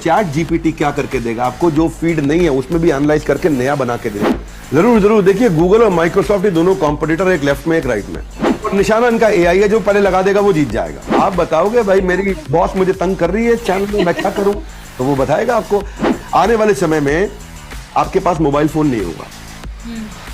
Chat GPT क्या करके देगा आपको, जो फीड नहीं है उसमें भी एनालाइज करके नया बना के देगा। जरूर जरूर देखिए, गूगल और माइक्रोसॉफ्ट ये दोनों कॉम्पिटिटर, एक लेफ्ट में एक राइट में, और निशाना इनका एआई है, जो पहले लगा देगा वो जीत जाएगा। आप बताओगे भाई मेरी बॉस मुझे तंग कर रही है इस चैनल में, मैं क्या करूं, तो वो बताएगा आपको। आने वाले समय में आपके पास मोबाइल फोन नहीं होगा,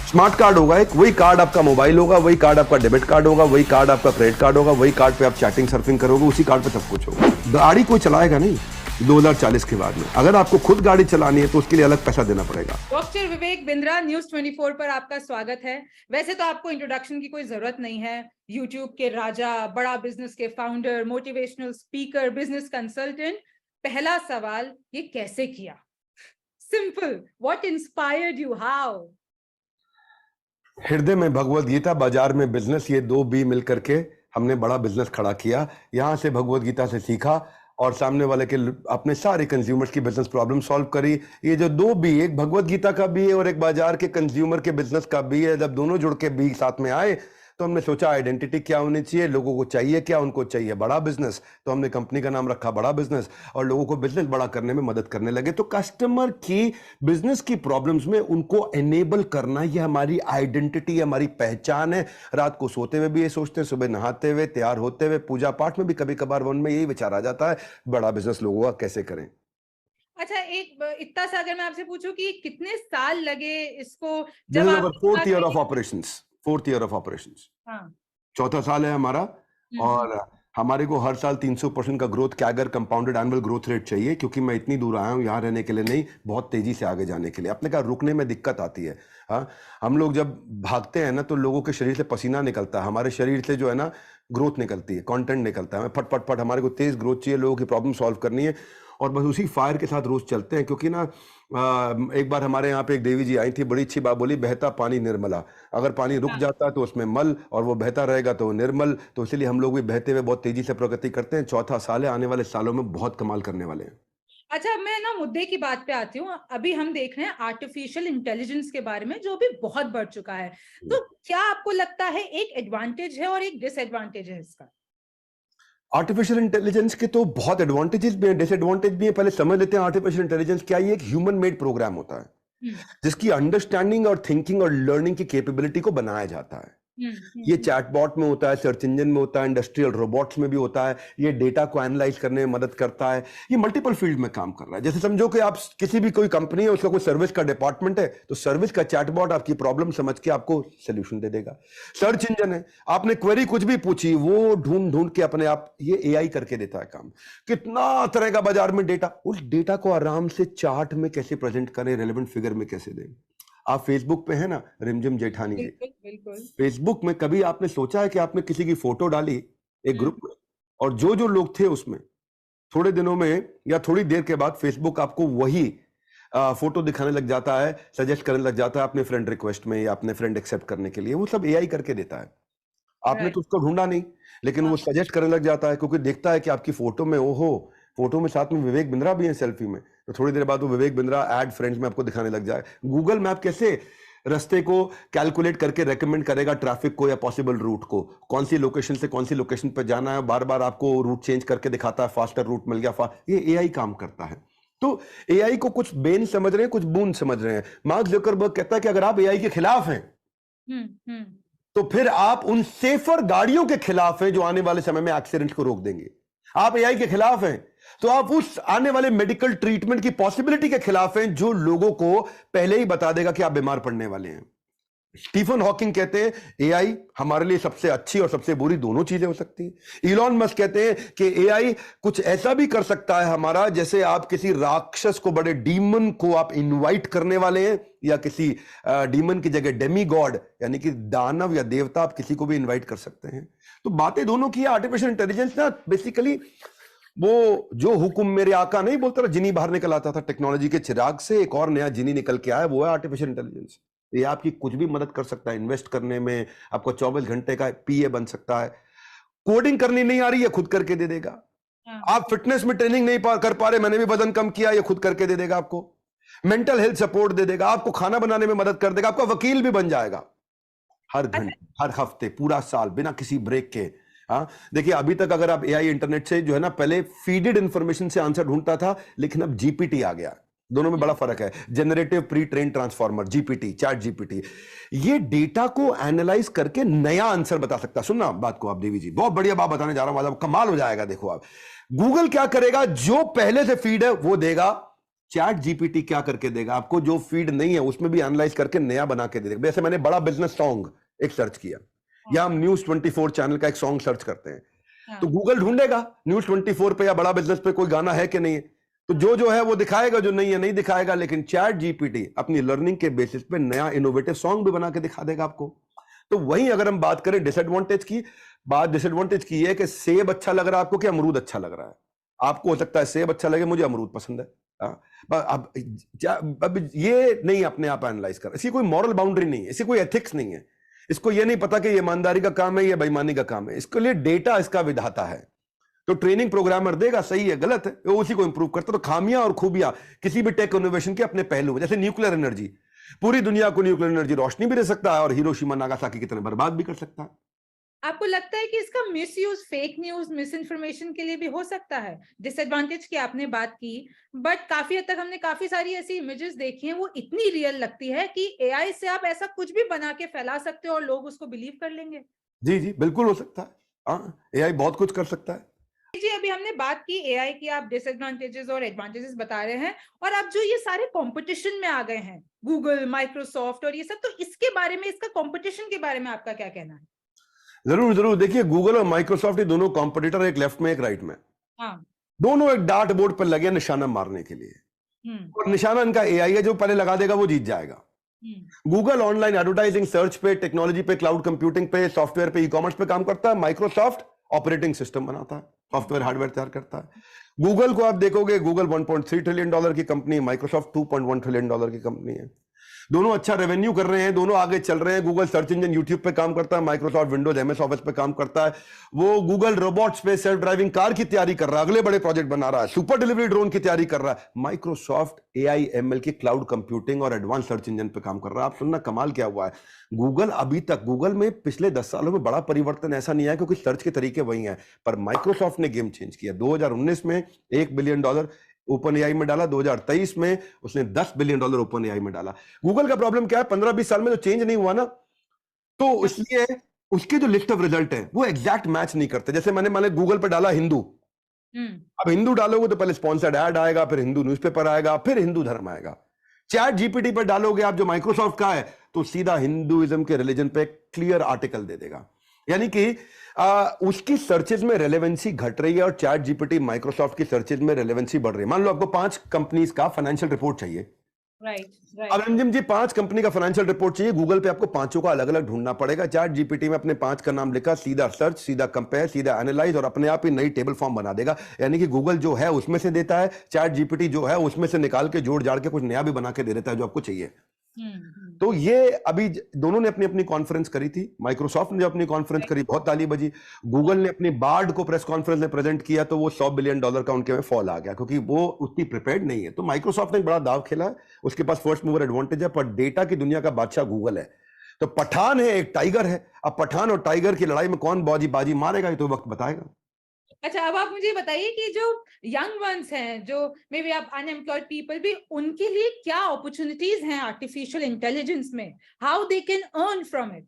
स्मार्ट कार्ड होगा एक, वही कार्ड आपका मोबाइल होगा, वही कार्ड आपका डेबिट कार्ड होगा, वही कार्ड आपका क्रेडिट कार्ड होगा, वही कार्ड पे आप चैटिंग सर्फिंग करोगे, उसी कार्ड पे सब कुछ होगा। गाड़ी कोई चलाएगा नहीं 2040 के बाद में। अगर आपको खुद गाड़ी चलानी है तो उसके लिए अलग पैसा देना पड़ेगा। डॉक्टर विवेक बिंद्रा, न्यूज़ 24 पर आपका स्वागत है। वैसे तो आपको इंट्रोडक्शन की कोई जरूरत नहीं है, यूट्यूब के राजा, बड़ा बिजनेस के founder, motivational speaker, business consultant. पहला सवाल, ये कैसे किया? Simple, what inspired you, how? हृदय में भगवत गीता, बाजार में बिजनेस, ये दो बी मिलकर के हमने बड़ा बिजनेस खड़ा किया। यहां से भगवत गीता से सीखा और सामने वाले के अपने सारे कंज्यूमर्स की बिजनेस प्रॉब्लम सॉल्व करी। ये जो दो बी, एक भगवत गीता का बी है और एक बाजार के कंज्यूमर के बिजनेस का बी है, जब दोनों जुड़ के बी साथ में आए तो हमने सोचा आइडेंटिटी क्या होनी चाहिए, लोगों को चाहिए क्या, उनको चाहिए बड़ा बिजनेस, तो हमने कंपनी का नाम रखा बड़ा बिजनेस, और लोगों को बिजनेस बड़ा करने में मदद करने लगे। तो कस्टमर की बिजनेस की प्रॉब्लम्स में उनको एनेबल करना, ये हमारी आइडेंटिटी, हमारी पहचान है। रात को सोते हुए भी ये सोचते हैं, सुबह नहाते हुए, तैयार होते हुए, पूजा पाठ में भी कभी कभार मन में यही विचार आ जाता है, बड़ा बिजनेस लोगों का कैसे करें। अच्छा, एक इतना सा अगर मैं आपसे पूछूं कि कितने साल लगे इसको, दिस जब इज आप अवर fourth year of operations, fourth year of operations, हाँ, चौथा साल है हमारा। और हमारे को हर साल 300% का growth, CAGR compounded annual growth rate चाहिए, क्योंकि मैं इतनी दूर आया हूं यहाँ रहने के लिए नहीं, बहुत तेजी से आगे जाने के लिए। अपने का रुकने में दिक्कत आती है। हाँ, हम लोग जब भागते हैं ना तो लोगों के शरीर से पसीना निकलता है, हमारे शरीर से जो है ना ग्रोथ निकलती है, कंटेंट निकलता है, फट फट फट। हमारे को तेज ग्रोथ चाहिए, लोगों की प्रॉब्लम सॉल्व करनी है, और बस उसी फायर के साथ रोज चलते हैं। क्योंकि ना एक बार हमारे यहाँ पे एक देवी जी आई थी, बड़ी अच्छी बात बोली, बहता पानी निर्मला। अगर पानी रुक जाता है तो उसमें मल, और वो बहता रहेगा तो निर्मल। तो इसलिए हम लोग भी बहते हुए बहुत तेजी से प्रगति करते हैं। चौथा साल है, आने वाले सालों में बहुत कमाल करने वाले हैं। अच्छा, मैं ना मुद्दे की बात पे आती हूँ। अभी हम देख रहे हैं आर्टिफिशियल इंटेलिजेंस के बारे में, जो भी बहुत बढ़ चुका है। तो क्या आपको लगता है एक एडवांटेज है और एक डिसएडवांटेज है इसका? आर्टिफिशियल इंटेलिजेंस के तो बहुत एडवांटेजेस भी हैं, डिसएडवांटेज भी हैं। पहले समझ लेते हैं आर्टिफिशियल इंटेलिजेंस क्या है। ये एक ह्यूमन मेड प्रोग्राम होता है जिसकी अंडरस्टैंडिंग और थिंकिंग और लर्निंग की कैपेबिलिटी को बनाया जाता है। ये चैटबॉट में होता है, सर्च इंजन में होता है, इंडस्ट्रियल रोबोट्स में भी होता है। ये डेटा को एनालाइज करने में मदद करता है। ये मल्टीपल फील्ड में काम कर रहा है। जैसे समझो कि आप किसी भी कोई कंपनी है, उसका कोई सर्विस का डिपार्टमेंट है, तो सर्विस का चैटबॉट आपकी प्रॉब्लम समझ के आपको सोल्यूशन दे देगा। सर्च इंजन है, आपने क्वेरी कुछ भी पूछी, वो ढूंढ ढूंढ के अपने आप ये एआई करके देता है काम। कितना तरह का बाजार में डेटा, उस डेटा को आराम से चार्ट में कैसे प्रेजेंट करें, रेलेवेंट फिगर में कैसे दें। आप फेसबुक पे है ना, रिमझिम जेठानी जी, बिल्कुल। फेसबुक में कभी आपने सोचा है कि आपने किसी की फोटो डाली एक ग्रुप में, और जो जो लोग थे उसमें थोड़े दिनों में या थोड़ी देर के बाद फेसबुक आपको वही फोटो दिखाने लग जाता है, सजेस्ट करने लग जाता है अपने फ्रेंड रिक्वेस्ट में या अपने फ्रेंड एक्सेप्ट करने के लिए। वो सब एआई करके देता है। आपने तो उसको ढूंढा नहीं, लेकिन वो सजेस्ट करने लग जाता है, क्योंकि देखता है कि आपकी फोटो में, ओहो, फोटो में साथ में विवेक बिंद्रा भी है सेल्फी में, तो थोड़ी देर बाद वो विवेक बिंद्रा ऐड फ्रेंड्स में आपको दिखाने लग जाए। गूगल मैप कैसे रास्ते को कैलकुलेट करके रेकमेंड करेगा, ट्रैफिक को या पॉसिबल रूट को, कौन सी लोकेशन से कौन सी लोकेशन पर जाना है, बार बार आपको रूट चेंज करके दिखाता है, फास्टर रूट मिल गया। ये एआई काम करता है। तो एआई को कुछ बेन समझ रहे हैं, कुछ बून समझ रहे हैं। मार्क जकरबर्ग कहता है कि अगर आप एआई के खिलाफ हैं तो फिर आप उन सेफर गाड़ियों के खिलाफ हैं जो आने वाले समय में एक्सीडेंट को रोक देंगे। आप एआई के खिलाफ हैं तो आप उस आने वाले मेडिकल ट्रीटमेंट की पॉसिबिलिटी के खिलाफ हैं जो लोगों को पहले ही बता देगा कि आप बीमार पड़ने वाले हैं। स्टीफन हॉकिंग कहते हैं एआई हमारे लिए सबसे अच्छी और सबसे बुरी दोनों चीजें हो सकती हैं। इलॉन मस्क कहते हैं कि एआई कुछ ऐसा भी कर सकता है हमारा, जैसे आप किसी राक्षस को, बड़े डीमन को आप इनवाइट करने वाले हैं, या किसी डीमन की जगह डेमी गॉड यानी कि दानव या देवता, आप किसी को भी इनवाइट कर सकते हैं। तो बातें दोनों की। आर्टिफिशियल इंटेलिजेंस ना बेसिकली वो जो हुक्म मेरे आका नहीं बोलता था, जिनी बाहर निकल आता था टेक्नोलॉजी के चिराग से, एक और नया जिनी निकल के आया, वो है आर्टिफिशियल इंटेलिजेंस। ये आपकी कुछ भी मदद कर सकता है इन्वेस्ट करने में, आपको 24 घंटे का पीए बन सकता है। कोडिंग करनी नहीं आ रही है, खुद करके दे देगा। आप फिटनेस में ट्रेनिंग नहीं कर पा रहे, मैंने भी वजन कम किया, ये खुद करके दे देगा आपको। मेंटल हेल्थ सपोर्ट दे देगा आपको, खाना बनाने में मदद कर देगा, आपका वकील भी बन जाएगा हर घंटे, हर हफ्ते, पूरा साल, बिना किसी ब्रेक के। हाँ, देखिए अभी तक अगर आप एआई इंटरनेट से जो है ना, पहले फीडेड इंफॉर्मेशन से आंसर ढूंढता था, लेकिन अब जीपीटी आ गया। दोनों में बड़ा फर्क है। Generative pre train transformer, GPT, chat GPT, ये डेटा को एनालाइज करके नया आंसर बता सकता है। सुनना बात को आप देवी जी, बहुत बढ़िया बात बताने जा रहा हूं, कमाल हो जाएगा। देखो आप, गूगल क्या करेगा, जो पहले से फीड है वो देगा। चैट जीपीटी क्या करके देगा आपको, जो फीड नहीं है उसमें भी एनालाइज करके नया बना के दे देगा। जैसे मैंने बड़ा बिजनेस सॉन्ग एक सर्च किया, या हम न्यूज 24 चैनल का एक सॉन्ग सर्च करते हैं, तो गूगल ढूंढेगा न्यूज 24 पे या बड़ा बिजनेस पे कोई गाना है कि नहीं है, तो जो है वो दिखाएगा, जो नहीं है नहीं दिखाएगा। लेकिन चैट जीपीटी अपनी लर्निंग के बेसिस पे नया इनोवेटिव सॉन्ग भी बना के दिखा देगा आपको। तो वहीं अगर हम बात करें डिसएडवांटेज की, बात डिसएडवांटेज की है कि सेब अच्छा लग रहा है आपको कि अमरूद अच्छा लग रहा है। आपको हो सकता है सेब अच्छा लगे, मुझे अमरूद पसंद है। अब ये नहीं अपने आप एनालाइज कर, इसकी कोई मॉरल बाउंड्री नहीं है, इसकी कोई एथिक्स नहीं है। इसको ये नहीं पता कि ये ईमानदारी का काम है, ये बेईमानी का काम है। इसके लिए डेटा इसका विधाता है। तो ट्रेनिंग प्रोग्रामर देगा, सही है गलत है, वो उसी को इंप्रूव करता। तो खामियां और खूबियां किसी भी टेक इनोवेशन के अपने पहलू हैं। जैसे न्यूक्लियर एनर्जी, पूरी दुनिया को न्यूक्लियर एनर्जी रोशनी भी दे सकता है और हिरोशिमा नागासाकी की तरह बर्बाद भी कर सकता है। आपको लगता है कि इसका misuse fake news, miss information के लिए भी हो सकता है? डिसएडवांटेज की आपने बात की, बट काफी हद तक हमने काफी सारी ऐसी इमेजेस देखी हैं, वो इतनी रियल लगती है कि एआई से आप ऐसा कुछ भी बना के फैला सकते हो और लोग उसको बिलीव कर लेंगे। जी जी बिल्कुल हो सकता है। हाँ, एआई बहुत कुछ कर सकता है। जी, अभी हमने बात की एआई की, आप डिसएडवांटेजेस और एडवांटेजेस बता रहे हैं, और अब जो ये सारे कंपटीशन में आ गए हैं, गूगल, माइक्रोसॉफ्ट और ये सब, तो इसके बारे में, इसका कंपटीशन के बारे में आपका क्या कहना है? जरूर जरूर, देखिए गूगल और माइक्रोसॉफ्ट ये दोनों कॉम्पिटिटर, एक लेफ्ट में एक राइट में। हाँ। दोनों एक डार्ट बोर्ड पर लगे निशाना मारने के लिए, और निशाना इनका एआई है, जो पहले लगा देगा वो जीत जाएगा। गूगल ऑनलाइन एडवर्टाइजिंग, सर्च पे, टेक्नोलॉजी पे, क्लाउड कंप्यूटिंग पे, सॉफ्टवेयर पे, ई कॉमर्स पे काम करता है। माइक्रोसॉफ्ट ऑपरेटिंग सिस्टम बनाता है, सॉफ्टवेयर हार्डवेयर तैयार करता है। गूगल को आप देखोगे, गूगल $1.3 ट्रिलियन की कंपनी, माइक्रोसॉफ्ट $2.1 ट्रिलियन की कंपनी है। दोनों अच्छा रेवेन्यू कर रहे हैं, दोनों आगे चल रहे हैं। गूगल सर्च इंजन यूट्यूब पे काम करता है, माइक्रोसॉफ्ट विंडोज एमएस ऑफिस पे काम करता है। वो गूगल रोबोट्स पे, सेल्फ ड्राइविंग कार की तैयारी कर रहा है, अगले बड़े प्रोजेक्ट बना रहा है। सुपर डिलीवरी ड्रोन की तैयारी कर रहा है। माइक्रोसॉफ्ट एआई एमएल की क्लाउड कंप्यूटिंग और एडवांस सर्च इंजन पे काम कर रहा है। आप सुनना कमाल क्या हुआ है, गूगल अभी तक, गूगल में पिछले 10 सालों में बड़ा परिवर्तन ऐसा नहीं आया, क्योंकि सर्च के तरीके वही हैं। पर माइक्रोसॉफ्ट ने गेम चेंज किया। 2019 में $1 बिलियन ओपन एआई में डाला, 2023 में उसने $10 बिलियन ओपन एआई में डाला। गूगल का प्रॉब्लम क्या है, 15-20 साल में तो चेंज नहीं हुआ ना, तो इसलिए उसके जो लिस्ट ऑफ रिजल्ट है वो एग्जैक्ट मैच नहीं करते। जैसे मैंने गूगल पे डाला हिंदू, अब हिंदू डालोगे तो पहले स्पॉन्सर्ड ऐड आएगा, फिर हिंदू न्यूज़पेपर आएगा, फिर हिंदू धर्म आएगा। चैट जीपीटी पर डालोगे आप, जो माइक्रोसॉफ्ट का है, तो सीधा हिंदुइज्म के रिलीजन पे क्लियर आर्टिकल दे देगा। यानी कि उसकी सर्चेज में रेलेवेंसी घट रही है, और चैट जीपीटी माइक्रोसॉफ्ट की सर्चेज में रेलेवेंसी बढ़ रही है। मान लो आपको 5 कंपनीज का फाइनेंशियल रिपोर्ट चाहिए, अब रंजिम जी 5 कंपनी का फाइनेंशियल रिपोर्ट चाहिए, गूगल पे आपको 5 का अलग अलग ढूंढना पड़ेगा। चैट जीपीटी में अपने 5 का नाम लिखा, सीधा सर्च, सीधा कंपेयर, सीधा एनालाइज, और अपने आप ही नई टेबल फॉर्म बना देगा। यानी कि गूगल जो है उसमें से देता है, चैट जीपीटी जो है उसमें से निकाल के जोड़ जाड़ के कुछ नया भी बना के दे देता है जो आपको चाहिए। तो ये अभी दोनों ने अपनी अपनी कॉन्फ्रेंस करी थी। माइक्रोसॉफ्ट ने जो अपनी कॉन्फ्रेंस करी, बहुत ताली बजी। गूगल ने अपनी बार्ड को प्रेस कॉन्फ्रेंस में प्रेजेंट किया, तो वो $100 बिलियन का उनके में फॉल आ गया, क्योंकि वो उतनी प्रिपेयर्ड नहीं है। तो माइक्रोसॉफ्ट ने एक बड़ा दाव खेला है, उसके पास फर्स्ट मूवर एडवांटेज है, पर डेटा की दुनिया का बादशाह गूगल है। तो पठान है, एक टाइगर है। अब पठान और टाइगर की लड़ाई में कौन बाजी मारेगा, ये तो वक्त बताएगा। अच्छा, अब आप मुझे बताइए कि जो यंग वंस हैं, जो मे बी आप अनएम्प्लॉयड पीपल भी, उनके लिए क्या अपॉर्चुनिटीज हैं आर्टिफिशियल इंटेलिजेंस में? How they can earn from it?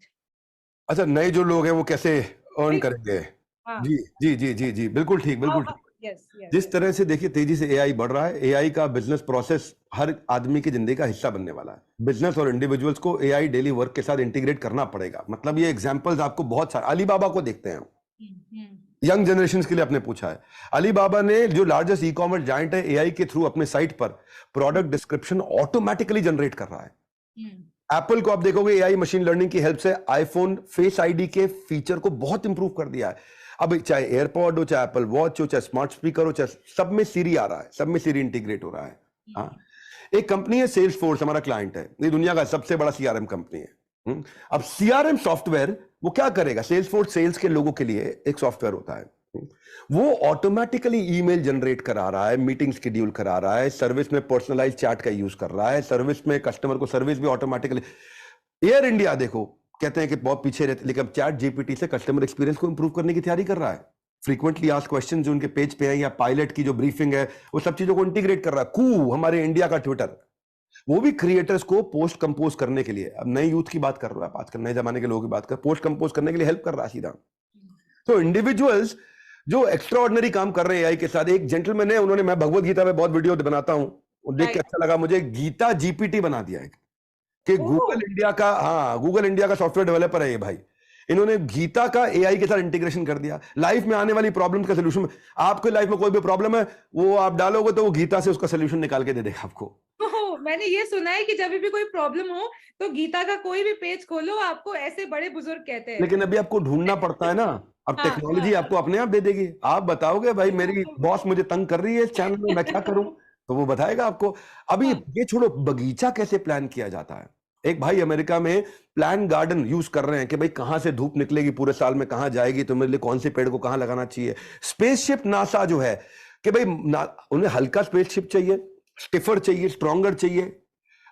अच्छा, नए जो लोग हैं वो कैसे अर्न करेंगे? जी जी जी जी जी, बिल्कुल ठीक, बिल्कुल ठीक। जिस तरह से देखिए तेजी से एआई बढ़ रहा है, एआई का बिजनेस प्रोसेस हर आदमी की जिंदगी का हिस्सा बनने वाला है। बिजनेस और इंडिविजुअल्स को एआई डेली वर्क के साथ इंटीग्रेट करना पड़ेगा। मतलब ये एग्जांपल्स आपको बहुत सारे, अलीबाबा को देखते हैं, यंग जनरेशन के लिए आपने पूछा है। अलीबाबा ने, जो लार्जेस्ट ई कॉमर्स जायंट है, एआई के थ्रू अपने साइट पर प्रोडक्ट डिस्क्रिप्शन ऑटोमेटिकली जनरेट कर रहा है। एप्पल को आप देखोगे, एआई मशीन लर्निंग की हेल्प से आईफोन फेस आईडी के फीचर को बहुत इंप्रूव कर दिया है। अब चाहे एयरपॉड हो, चाहे एप्पल वॉच हो, चाहे स्मार्ट स्पीकर हो, चाहे सब में सीरी आ रहा है, सब में सीरी इंटीग्रेट हो रहा है। हाँ, एक कंपनी है सेल्स फोर्स, हमारा क्लाइंट है, ये दुनिया का सबसे बड़ा सीआरएम कंपनी है। अब सीआरएम सॉफ्टवेयर वो क्या करेगा, सेल्स फोर्स सेल्स के लोगों के लिए एक सॉफ्टवेयर होता है, वो ऑटोमेटिकली ईमेल जनरेट करा रहा है, मीटिंग शेड्यूल करा रहा है, सर्विस में पर्सनलाइज चैट का यूज कर रहा है, सर्विस में कस्टमर को सर्विस भी ऑटोमेटिकली। एयर इंडिया देखो, कहते हैं कि बहुत पीछे रहते, लेकिन अब चैट जीपीटी से कस्टमर एक्सपीरियंस को इंप्रूव करने की तैयारी कर रहा है। फ्रीक्वेंटली आस्क्ड क्वेश्चन जो उनके पेज पे है या पायलट की जो ब्रीफिंग है वो सब चीजों को इंटीग्रेट कर रहा है। कू हमारे इंडिया का ट्विटर, वो भी क्रिएटर्स को पोस्ट कंपोज करने के लिए, अब नए यूथ की बात कर रहा है, आजकल नए जमाने के लोगों की बात कर, पोस्ट कंपोज करने के लिए हेल्प कर रहा है सीधा। तो इंडिविजुअल्स जो एक्स्ट्रा ऑर्डिनरी काम कर रहे हैं एआई के साथ, एक जेंटलमैन है, उन्होंने, मैं भगवत गीता में बहुत वीडियो बनाता हूं, देख के अच्छा लगा मुझे, गीता जीपीटी बना दिया है कि गूगल इंडिया का, हाँ गूगल इंडिया का सॉफ्टवेयर डेवलपर है ये भाई, इन्होंने गीता का एआई के साथ इंटीग्रेशन कर दिया। लाइफ में आने वाली प्रॉब्लम्स का सोल्यूशन, आपके लाइफ में कोई भी प्रॉब्लम है वो आप डालोगे तो वो गीता से उसका सोल्यूशन निकाल के दे देगा आपको। मैंने ये सुना है कि जब भी कोई प्रॉब्लम हो तो गीता का कोई भी पेज खोलो, आपको ऐसे बड़े बुजुर्ग कहते हैं। लेकिन अभी आपको ढूंढना पड़ता है ना, अब टेक्नोलॉजी आपको अपने आप दे देगी। आप बताओगे भाई मेरी बॉस मुझे तंग कर रही है इस चैनल में, मैं क्या करूं, तो वो बताएगा आपको। अभी ये छोड़ो, बगीचा कैसे प्लान किया जाता है। एक भाई अमेरिका में प्लान गार्डन यूज कर रहे हैं कि भाई कहां से धूप निकलेगी पूरे साल में, कहां जाएगी, तो मेरे लिए कौन से पेड़ को कहां लगाना चाहिए। स्पेसशिप नासा जो है कि भाई उन्हें हल्का स्पेसशिप चाहिए, स्टिफर चाहिए, स्ट्रॉन्गर चाहिए।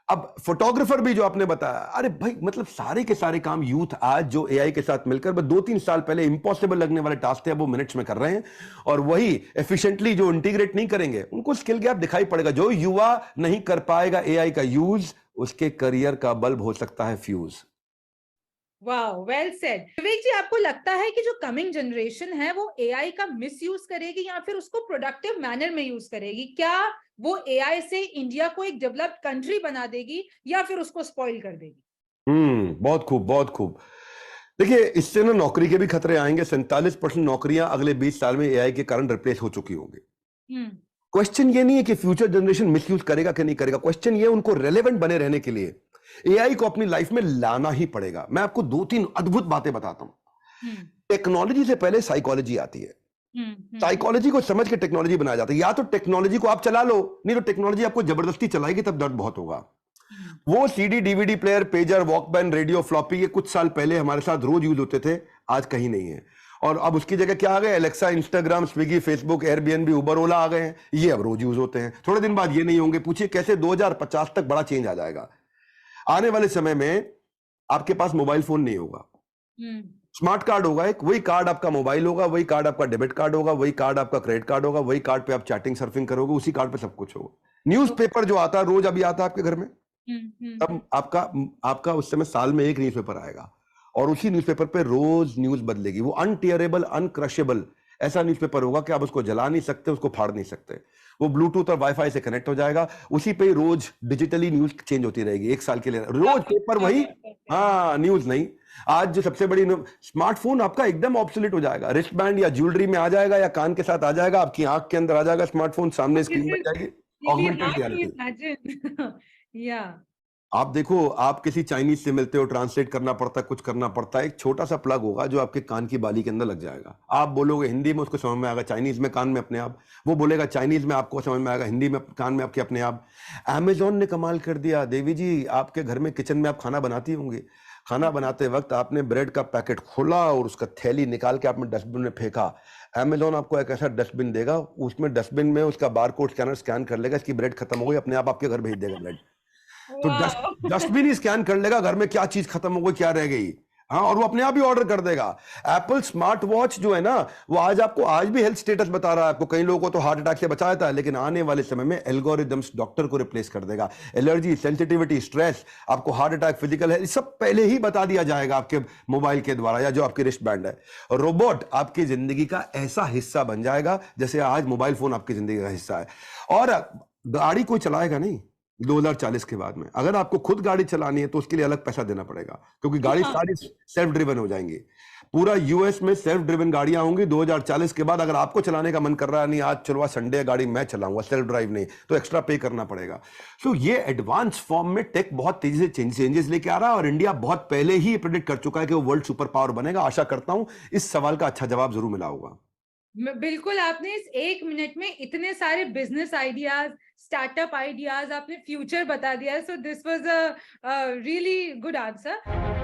अब फोटोग्राफर भी जो आपने बताया, अरे भाई मतलब सारे के सारे काम यूथ आज जो एआई के साथ मिलकर, 2-3 साल पहले इंपॉसिबल लगने वाले टास्क थे, अब वो मिनट्स में कर रहे हैं। और वही एफिशिएंटली जो इंटीग्रेट नहीं करेंगे उनको स्किल गैप दिखाई पड़ेगा। जो युवा नहीं कर पाएगा एआई का यूज, उसके करियर का बल्ब हो सकता है fuse. Wow, well said. Vivek ji, आपको लगता है कि जो कमिंग जनरेशन है वो एआई का मिसयूज करेगी या फिर उसको प्रोडक्टिव मैनर में यूज करेगी? क्या वो एआई से इंडिया को एक डेवलप्ड कंट्री बना देगी या फिर उसको स्पॉइल कर देगी? बहुत खूब, बहुत खूब। देखिए, इससे ना नौकरी के भी खतरे आएंगे। 47% नौकरियां अगले 20 साल में एआई के कारण रिप्लेस हो चुकी होंगी। क्वेश्चन ये नहीं है कि फ्यूचर जनरेशन मिसयूज करेगा कि नहीं करेगा, क्वेश्चन ये उनको रेलेवेंट बने रहने के लिए एआई को अपनी लाइफ में लाना ही पड़ेगा। मैं आपको 2-3 अद्भुत बातें बताता हूं। टेक्नोलॉजी से पहले साइकोलॉजी आती है। साइकोलॉजी को समझ के टेक्नोलॉजी बनाया जाता है। या तो टेक्नोलॉजी को आप चला लो, नहीं तो टेक्नोलॉजी आपको जबरदस्ती चलाएगी, तब दर्द बहुत होगा। वो CD, DVD player, pager, Walkman, radio, floppy, ये कुछ साल पहले हमारे साथ रोज यूज होते थे, आज कहीं नहीं है। और अब उसकी जगह क्या आ गए? Alexa, Instagram, Swiggy, Facebook, Airbnb, Uber, Ola आ गए हैं। ये अब रोज यूज होते हैं। थोड़े दिन बाद ये नहीं होंगे। पूछिए कैसे 2050 तक बड़ा चेंज आ जाएगा। आने वाले समय में आपके पास मोबाइल फोन नहीं होगा, स्मार्ट कार्ड होगा एक, वही कार्ड आपका मोबाइल होगा, वही कार्ड आपका डेबिट कार्ड होगा, वही कार्ड आपका क्रेडिट कार्ड होगा, वही कार्ड पे आप चैटिंग सर्फिंग करोगे, उसी कार्ड पे सब कुछ होगा। न्यूज़पेपर जो आता है रोज, अभी आता है आपके घर में, तब आपका उस समय साल में एक न्यूज़पेपर आएगा और उसी न्यूज़पेपर पे रोज न्यूज बदलेगी। वो अनटेयरेबल, अनक्रशेबल ऐसा न्यूज़पेपर होगा कि आप उसको जला नहीं सकते, उसको फाड़ नहीं सकते। वो ब्लूटूथ और वाईफाई से कनेक्ट हो जाएगा, उसी पे रोज डिजिटली न्यूज चेंज होती रहेगी 1 साल के लिए। रोज पेपर वही, हाँ न्यूज नहीं। आज जो सबसे बड़ी, स्मार्टफोन आपका एकदम ऑब्सोलेट हो जाएगा। रिस्ट बैंड या ज्वेलरी में आ जाएगा या कान के साथ आ जाएगा, आपकी आंख के अंदर आ जाएगा स्मार्टफोन, सामने स्क्रीन बन जाएगी, ऑगमेंटेड रियलिटी। या आप देखो, आप किसी चाइनीज से मिलते हो, ट्रांसलेट करना पड़ता है, कुछ करना पड़ता है, एक छोटा सा प्लग होगा जो आपके कान की बाली के अंदर लग जाएगा। आप बोलोगे हिंदी में, उसको समझ में आएगा चाइनीज में, कान में अपने आप। वो बोलेगा चाइनीज में, आपको समझ में आएगा हिंदी में, कान में आपके अपने आप। अमेजोन ने कमाल कर दिया। देवी जी, आपके घर में किचन में आप खाना बनाती होंगी, खाना बनाते वक्त आपने ब्रेड का पैकेट खोला और उसका थैली निकाल के आपने डस्टबिन में फेंका। अमेजोन आपको एक ऐसा डस्टबिन देगा, उसमें डस्टबिन में उसका बारकोड स्कैनर स्कैन कर लेगा, इसकी ब्रेड खत्म हो गई, अपने आप आपके घर भेज देगा ब्रेड। तो डस्टबिन ही स्कैन कर लेगा घर में क्या चीज खत्म हो गई, क्या रह गई, हाँ, और वो अपने आप ही ऑर्डर कर देगा। एप्पल स्मार्ट वॉच जो है ना, वो आज भी हेल्थ स्टेटस बता रहा है आपको। कई लोगों को तो हार्ट अटैक से बचाया था, लेकिन आने वाले समय में एल्गोरिदम्स डॉक्टर को रिप्लेस कर देगा। एलर्जी, सेंसिटिविटी, स्ट्रेस, आपको हार्ट अटैक, फिजिकल है, सब पहले ही बता दिया जाएगा आपके मोबाइल के द्वारा या जो आपकी रिस्ट बैंड है। रोबोट आपकी जिंदगी का ऐसा हिस्सा बन जाएगा जैसे आज मोबाइल फोन आपकी जिंदगी का हिस्सा है। और गाड़ी कोई चलाएगा नहीं 2040 के बाद में। अगर आपको खुद गाड़ी चलानी है तो उसके लिए अलग पैसा देना पड़ेगा, क्योंकि गाड़ी सारी सेल्फ ड्रिवन हो जाएंगी। पूरा यूएस में सेल्फ ड्रिवन गाड़ियां होंगी 2040 के बाद। अगर आपको चलाने का मन कर रहा है, नहीं आज चलो संडे गाड़ी मैं चलाऊंगा, सेल्फ ड्राइव नहीं, तो एक्स्ट्रा पे करना पड़ेगा। सो ये एडवांस फॉर्म में टेक बहुत तेजी से चेंजेस लेके आ रहा है और इंडिया बहुत पहले ही प्रेडिक्ट कर चुका है कि वो वर्ल्ड सुपर पावर बनेगा। आशा करता हूं इस सवाल का अच्छा जवाब जरूर मिला होगा। बिल्कुल, आपने इस 1 मिनट में इतने सारे बिजनेस आइडियाज, स्टार्टअप आइडियाज, आपने फ्यूचर बता दिया। So this was a really good answer.